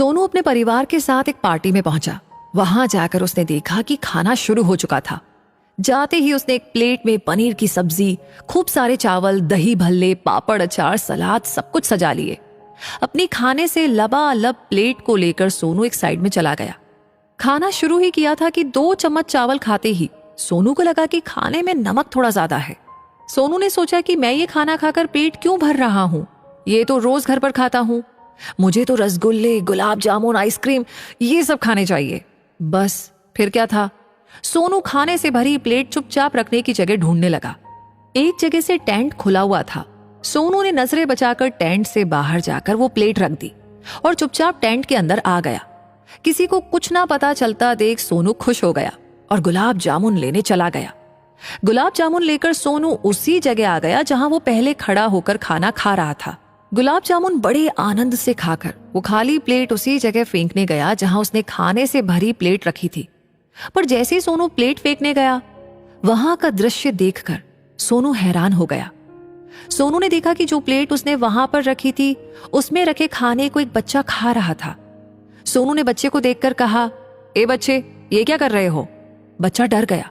सोनू अपने परिवार के साथ एक पार्टी में पहुंचा। वहां जाकर उसने देखा कि खाना शुरू हो चुका था। जाते ही उसने एक प्लेट में पनीर की सब्जी, खूब सारे चावल, दही भल्ले, पापड़, अचार, सलाद सब कुछ सजा लिए। अपनी खाने से लबालब प्लेट को लेकर सोनू एक साइड में चला गया। खाना शुरू ही किया था कि 2 चम्मच चावल खाते ही सोनू को लगा कि खाने में नमक थोड़ा ज्यादा है। सोनू ने सोचा कि मैं ये खाना खाकर पेट क्यों भर रहा हूं, ये तो रोज घर पर खाता हूं। मुझे तो रसगुल्ले, गुलाब जामुन, आइसक्रीम ये सब खाने चाहिए। बस फिर क्या था, सोनू खाने से भरी प्लेट चुपचाप रखने की जगह ढूंढने लगा। एक जगह से टेंट खुला हुआ था। सोनू ने नजरें बचाकर टेंट से बाहर जाकर वो प्लेट रख दी और चुपचाप टेंट के अंदर आ गया। किसी को कुछ ना पता चलता देख सोनू खुश हो गया और गुलाब जामुन लेने चला गया। गुलाब जामुन लेकर सोनू उसी जगह आ गया जहां वो पहले खड़ा होकर खाना खा रहा था। गुलाब जामुन बड़े आनंद से खाकर वो खाली प्लेट उसी जगह फेंकने गया जहां उसने खाने से भरी प्लेट रखी थी। पर जैसे ही सोनू प्लेट फेंकने गया, वहां का दृश्य देखकर सोनू हैरान हो गया। सोनू ने देखा कि जो प्लेट उसने वहां पर रखी थी, उसमें रखे खाने को एक बच्चा खा रहा था। सोनू ने बच्चे को देखकर कहा, ए बच्चे, ये क्या कर रहे हो? बच्चा डर गया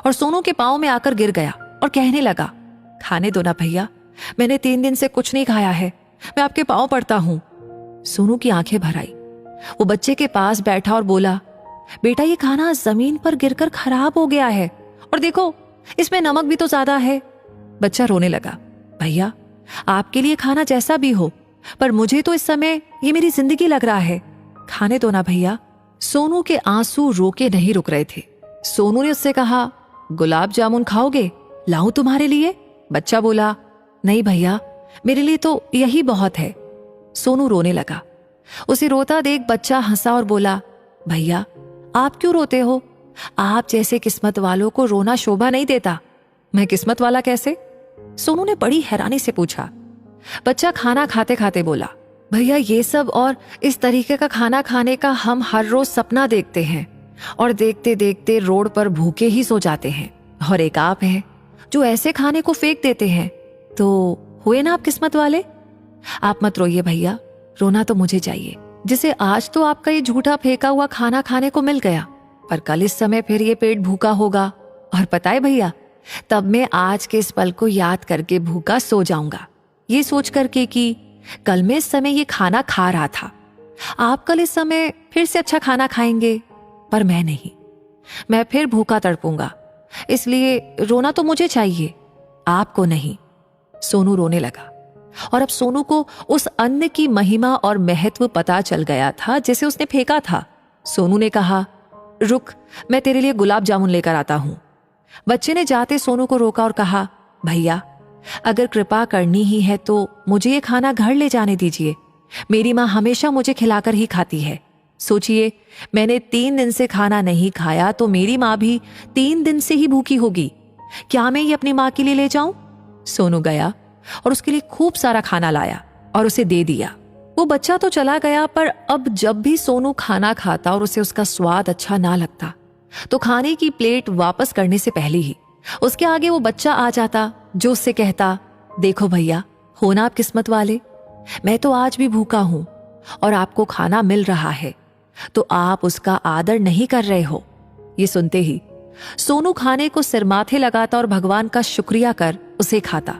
और सोनू के पांव में आकर गिर गया और कहने लगा, खाने दो ना भैया, मैंने 3 दिन से कुछ नहीं खाया है, मैं आपके पांव पड़ता हूं। सोनू की आंखें भर आई। वो बच्चे के पास बैठा और बोला, बेटा ये खाना जमीन पर गिरकर खराब हो गया है और देखो इसमें नमक भी तो ज्यादा है। बच्चा रोने लगा, भैया आपके लिए खाना जैसा भी हो, पर मुझे तो इस समय ये मेरी जिंदगी लग रहा है, खाने दो ना भैया। सोनू के आंसू रोके नहीं रुक रहे थे। सोनू ने उससे कहा, गुलाब जामुन खाओगे, लाऊं तुम्हारे लिए? बच्चा बोला, नहीं भैया, मेरे लिए तो यही बहुत है। सोनू रोने लगा। उसे रोता देख बच्चा हंसा और बोला, भैया आप क्यों रोते हो? आप जैसे किस्मत वालों को रोना शोभा नहीं देता। मैं किस्मत वाला कैसे? सोनू ने बड़ी हैरानी से पूछा। बच्चा खाना खाते खाते बोला, भैया ये सब और इस तरीके का खाना खाने का हम हर रोज सपना देखते हैं और देखते देखते रोड पर भूखे ही सो जाते हैं, और एक आप हैं जो ऐसे खाने को फेंक देते हैं। तो हुए ना आप किस्मत वाले। आप मत रोइए भैया, रोना तो मुझे चाहिए, जिसे आज तो आपका ये झूठा फेंका हुआ खाना खाने को मिल गया, पर कल इस समय फिर ये पेट भूखा होगा, और पता है भैया, तब मैं आज के इस पल को याद करके भूखा सो जाऊंगा, ये सोच करके कि कल मैं इस समय ये खाना खा रहा था। आप कल इस समय फिर से अच्छा खाना खाएंगे, पर मैं नहीं, मैं फिर भूखा तड़पूंगा, इसलिए रोना तो मुझे चाहिए, आपको नहीं। सोनू रोने लगा और अब सोनू को उस अन्न की महिमा और महत्व पता चल गया था जिसे उसने फेंका था। सोनू ने कहा, रुक, मैं तेरे लिए गुलाब जामुन लेकर आता हूं। बच्चे ने जाते सोनू को रोका और कहा, भैया अगर कृपा करनी ही है तो मुझे ये खाना घर ले जाने दीजिए, मेरी माँ हमेशा मुझे खिलाकर ही खाती है। सोचिए, मैंने 3 दिन से खाना नहीं खाया तो मेरी माँ भी 3 दिन से ही भूखी होगी, क्या मैं ये अपनी माँ के लिए ले जाऊं? सोनू गया और उसके लिए खूब सारा खाना लाया और उसे दे दिया। वो बच्चा तो चला गया, पर अब जब भी सोनू खाना खाता और उसे उसका स्वाद अच्छा ना लगता, तो खाने की प्लेट वापस करने से पहले ही उसके आगे वो बच्चा आ जाता जो उससे कहता, देखो भैया, हो ना आप किस्मत वाले, मैं तो आज भी भूखा हूं और आपको खाना मिल रहा है, तो आप उसका आदर नहीं कर रहे हो। ये सुनते ही सोनू खाने को सिर माथे लगाता और भगवान का शुक्रिया कर उसे खाता।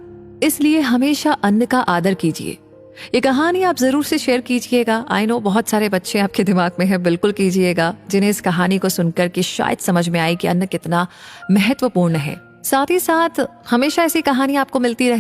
इसलिए हमेशा अन्न का आदर कीजिए। ये कहानी आप जरूर से शेयर कीजिएगा। आई नो बहुत सारे बच्चे आपके दिमाग में है, बिल्कुल कीजिएगा, जिन्हें इस कहानी को सुनकर के शायद समझ में आए कि अन्न कितना महत्वपूर्ण है। साथ ही साथ हमेशा ऐसी कहानी आपको मिलती रहे।